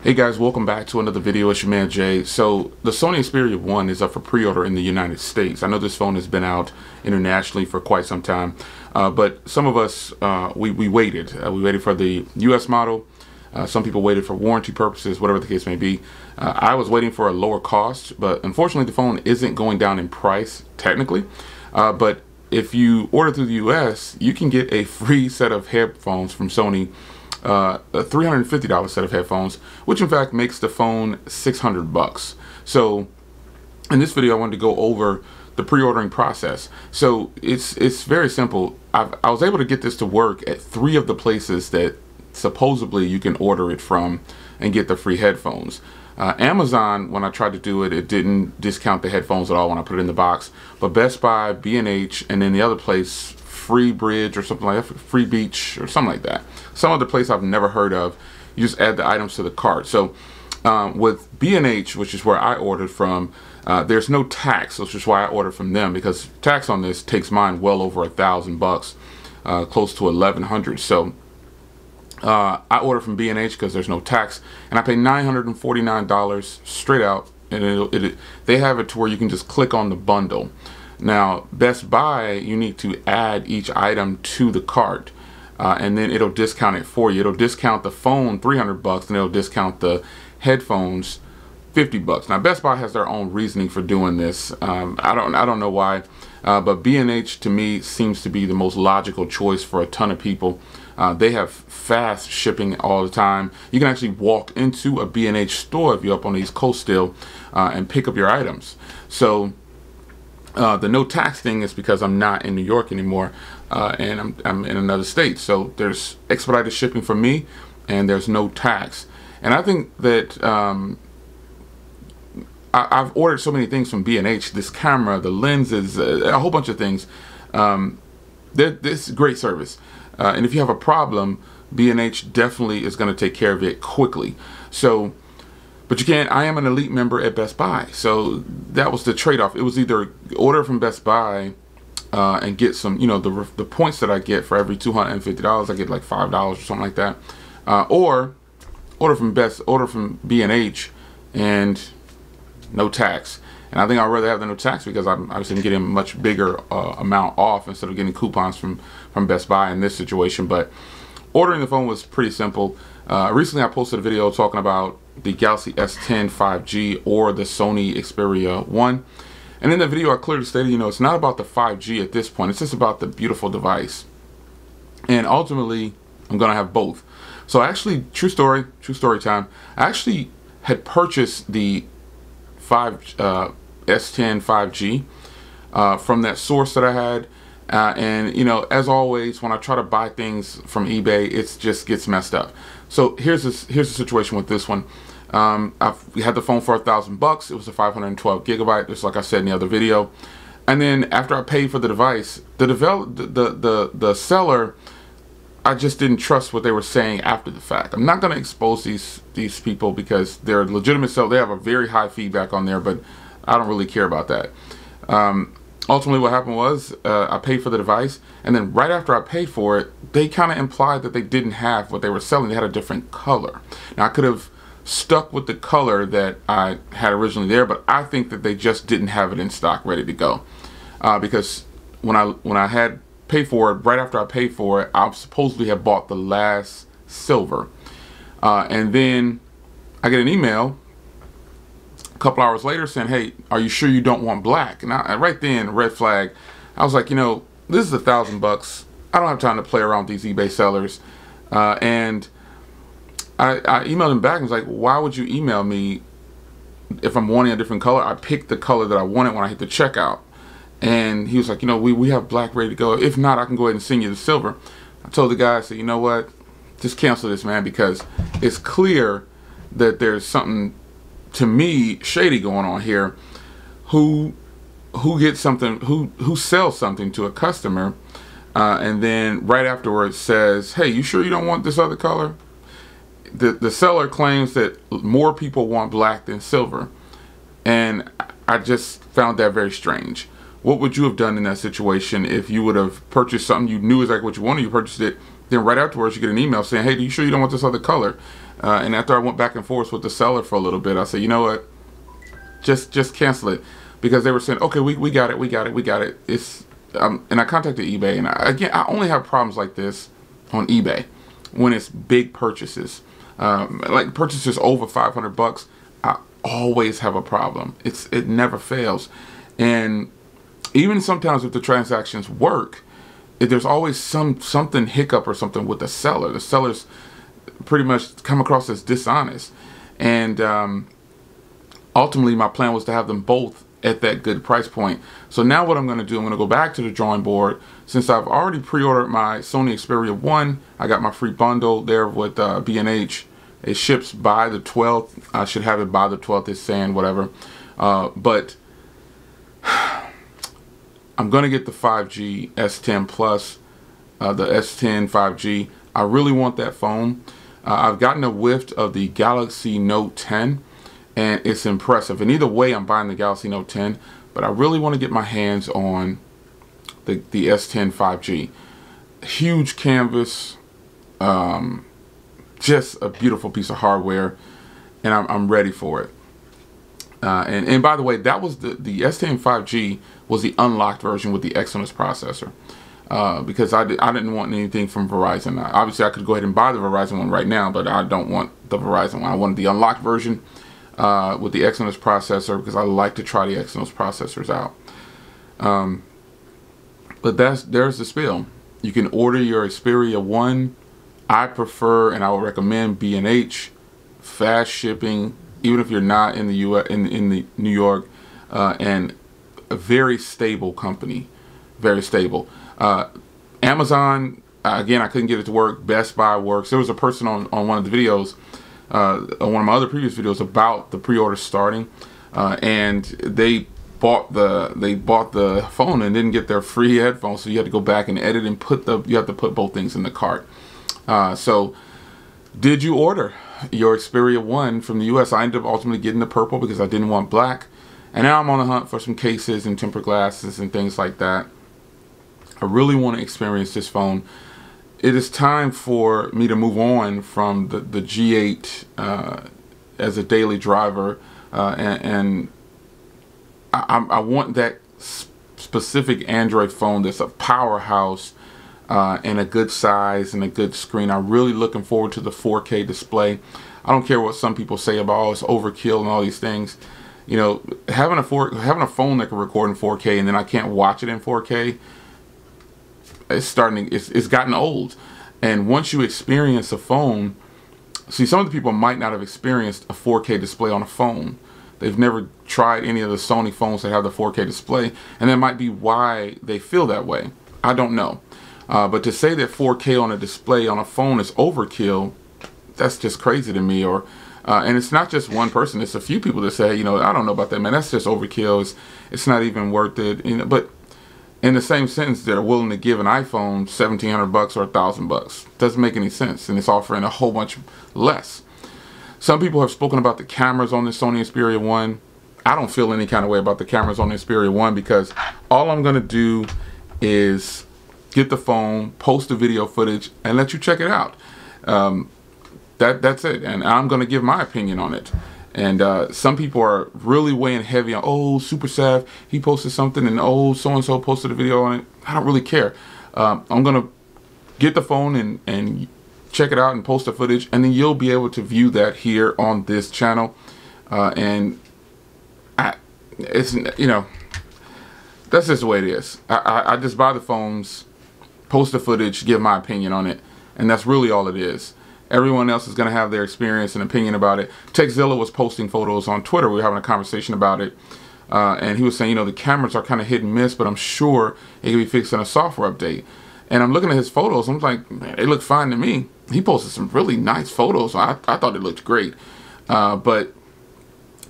Hey guys, welcome back to another video. It's your man Jay. So the Sony Xperia 1 is up for pre-order in the United States. I know this phone has been out internationally for quite some time, but some of us, we waited. We waited for the US model. Some people waited for warranty purposes, whatever the case may be. I was waiting for a lower cost, but unfortunately the phone isn't going down in price technically. But if you order through the US, you can get a free set of headphones from Sony, a $350 set of headphones, which in fact makes the phone $600. So in this video I wanted to go over the pre-ordering process. So it's very simple. I was able to get this to work at 3 of the places that supposedly you can order it from and get the free headphones. Amazon, when I tried to do it, it didn't discount the headphones at all when I put it in the box. But Best Buy, B&H, and then the other place, Free Bridge or something like that, Free Beach or something like that. Some other place I've never heard of. You just add the items to the cart. So with B&H, which is where I ordered from, there's no tax, which is why I ordered from them, because tax on this takes mine well over $1,000, close to $1,100. So I ordered from B&H because there's no tax, and I paid $949 straight out, and they have it to where you can just click on the bundle. Now, Best Buy, you need to add each item to the cart, and then it'll discount it for you. It'll discount the phone $300, and it'll discount the headphones $50. Now, Best Buy has their own reasoning for doing this. I don't know why, but B&H to me seems to be the most logical choice for a ton of people. They have fast shipping all the time. You can actually walk into a B&H store if you're up on the East Coast still, and pick up your items. So the no tax thing is because I'm not in New York anymore, and I'm in another state. So there's expedited shipping for me, and there's no tax. And I think that I've ordered so many things from B&H, this camera, the lenses, a whole bunch of things. This is great service. And if you have a problem, B&H definitely is going to take care of it quickly. So, but you can't. I am an elite member at Best Buy, so that was the trade-off. It was either order from Best Buy and get some, you know, the points that I get for every $250, I get like $5 or something like that, or order from B&H and no tax. And I think I'd rather have the no tax because I'm obviously getting a much bigger amount off instead of getting coupons from Best Buy in this situation. But ordering the phone was pretty simple. Recently I posted a video talking about the Galaxy S10 5G or the Sony Xperia 1. And in the video I clearly stated, you know, it's not about the 5G at this point. It's just about the beautiful device. And ultimately I'm going to have both. So actually, true story time, I actually had purchased the S10 5G from that source that I had, and you know, as always, when I try to buy things from eBay, it just gets messed up. So here's the situation with this one. I've had the phone for $1,000. It was a 512 gigabyte, just like I said in the other video. And then after I paid for the device, the seller, I just didn't trust what they were saying after the fact. I'm not going to expose these people because they're legitimate sellers. They have a very high feedback on there, but I don't really care about that. Ultimately, what happened was I paid for the device, and then right after I paid for it, they kind of implied that they didn't have what they were selling. They had a different color. Now, I could have stuck with the color that I had originally there, but I think that they just didn't have it in stock ready to go. Because when I had paid for it, right after I paid for it, I supposedly had bought the last silver. And then I get an email a couple hours later saying, hey, are you sure you don't want black? And right then, red flag. I was like, you know, this is $1,000. I don't have time to play around with these eBay sellers. And I emailed him back and was like, why would you email me if I'm wanting a different color? I picked the color that I wanted when I hit the checkout. And he was like, you know, we have black ready to go. If not, I can go ahead and send you the silver. I told the guy, I said, you know what? Just cancel this, man, because it's clear that there's something, to me, shady going on here. Who gets something, who sells something to a customer, and then right afterwards says, hey, you sure you don't want this other color? The seller claims that more people want black than silver. And I just found that very strange. What would you have done in that situation if you would have purchased something you knew exactly what you wanted, you purchased it, then right afterwards you get an email saying, hey, are you sure you don't want this other color? And after I went back and forth with the seller for a little bit, I said, you know what, just cancel it, because they were saying, okay, we got it. It's and I contacted eBay, and I only have problems like this on eBay when it's big purchases, like purchases over $500. I always have a problem. It never fails, and even sometimes if the transactions work, there's always something hiccup or something with the seller. The seller's pretty much come across as dishonest, and ultimately my plan was to have them both at that good price point. So now what I'm going to do, I'm going to go back to the drawing board. Since I've already pre-ordered my Sony Xperia 1, I got my free bundle there with B&H. It ships by the 12th. I should have it by the 12th, it's saying, whatever. But I'm going to get the 5G S10 Plus, the S10 5G. I really want that phone. I've gotten a whiff of the Galaxy Note 10, and it's impressive. And either way, I'm buying the Galaxy Note 10, but I really want to get my hands on the S10 5G. Huge canvas, just a beautiful piece of hardware, and I'm ready for it. And by the way, that was the S10 5G was the unlocked version with the Exynos processor, because I didn't want anything from Verizon. Obviously, I could go ahead and buy the Verizon one right now, but I don't want the Verizon one. I wanted the unlocked version with the Exynos processor, because I like to try the Exynos processors out. But there's the spiel. You can order your Xperia 1. I prefer, and I would recommend, B&H, fast shipping, even if you're not in the US, in the New York, and a very stable company, very stable. Amazon, again, I couldn't get it to work. Best Buy works. There was a person on one of the videos, on one of my other previous videos about the pre-order starting, and they bought the phone and didn't get their free headphones, so you had to go back and edit and you have to put both things in the cart. So did you order your Xperia 1 from the US? I ended up ultimately getting the purple because I didn't want black, and now I'm on the hunt for some cases and tempered glasses and things like that. I really want to experience this phone. It is time for me to move on from the G8 as a daily driver, and I want that specific Android phone that's a powerhouse and a good size and a good screen. I'm really looking forward to the 4K display. I don't care what some people say about, oh, it's overkill and all these things. You know, having a phone that can record in 4K and then I can't watch it in 4K, it's gotten old. And once you experience a phone, see, some of the people might not have experienced a 4K display on a phone. They've never tried any of the Sony phones that have the 4K display, and that might be why they feel that way. I don't know. But to say that 4K on a display on a phone is overkill, that's just crazy to me. And it's not just one person. It's a few people that say, you know, I don't know about that, man. That's just overkill. It's not even worth it. You know, but in the same sentence, they're willing to give an iPhone $1,700 or $1,000. Doesn't make any sense, and it's offering a whole bunch less. Some people have spoken about the cameras on the Sony Xperia 1. I don't feel any kind of way about the cameras on the Xperia 1, because all I'm going to do is get the phone, post the video footage, and let you check it out. That's it, and I'm going to give my opinion on it. And some people are really weighing heavy on, oh, Super Sav, he posted something, and oh, so-and-so posted a video on it. I don't really care. I'm going to get the phone and check it out and post the footage, and then you'll be able to view that here on this channel. It's, you know, that's just the way it is. I just buy the phones, post the footage, give my opinion on it, and that's really all it is. Everyone else is going to have their experience and opinion about it. Techzilla was posting photos on Twitter. We were having a conversation about it, and he was saying, you know, the cameras are kind of hit and miss, but I'm sure it can be fixed in a software update. And I'm looking at his photos. I'm like, man, they look fine to me. He posted some really nice photos. I thought it looked great, but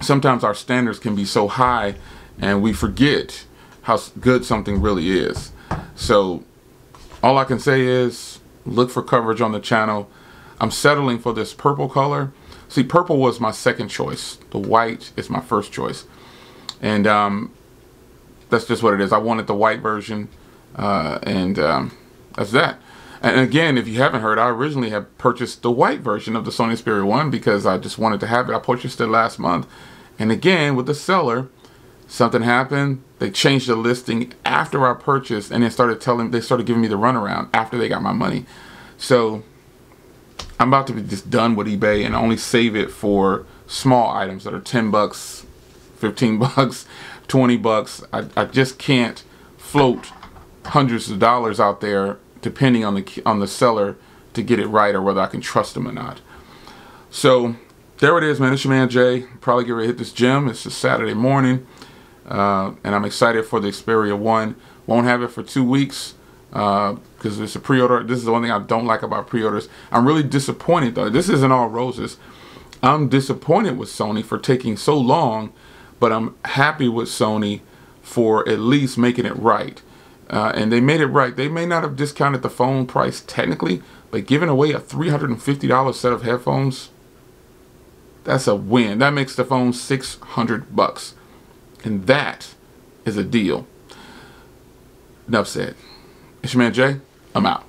sometimes our standards can be so high, and we forget how good something really is. So all I can say is look for coverage on the channel. I'm settling for this purple color. See, purple was my second choice. The white is my first choice. And that's just what it is. I wanted the white version, and that's that. And again, if you haven't heard, I originally had purchased the white version of the Sony Xperia 1 because I just wanted to have it. I purchased it last month. And again, with the seller, something happened. They changed the listing after I purchased, and they started giving me the runaround after they got my money. So I'm about to be just done with eBay and only save it for small items that are 10 bucks, 15 bucks, 20 bucks. I just can't float hundreds of dollars out there depending on the seller to get it right or whether I can trust them or not. So there it is, man. It's your man Jay. Probably get ready to hit this gym. It's a Saturday morning, and I'm excited for the Xperia 1. Won't have it for 2 weeks because it's a pre-order. This is the one thing I don't like about pre-orders. I'm really disappointed though. This isn't all roses. I'm disappointed with Sony for taking so long, but I'm happy with Sony for at least making it right. And they made it right. They may not have discounted the phone price technically, but giving away a $350 set of headphones, that's a win. That makes the phone $600. And that is a deal. Enough said. It's your man Jay. I'm out.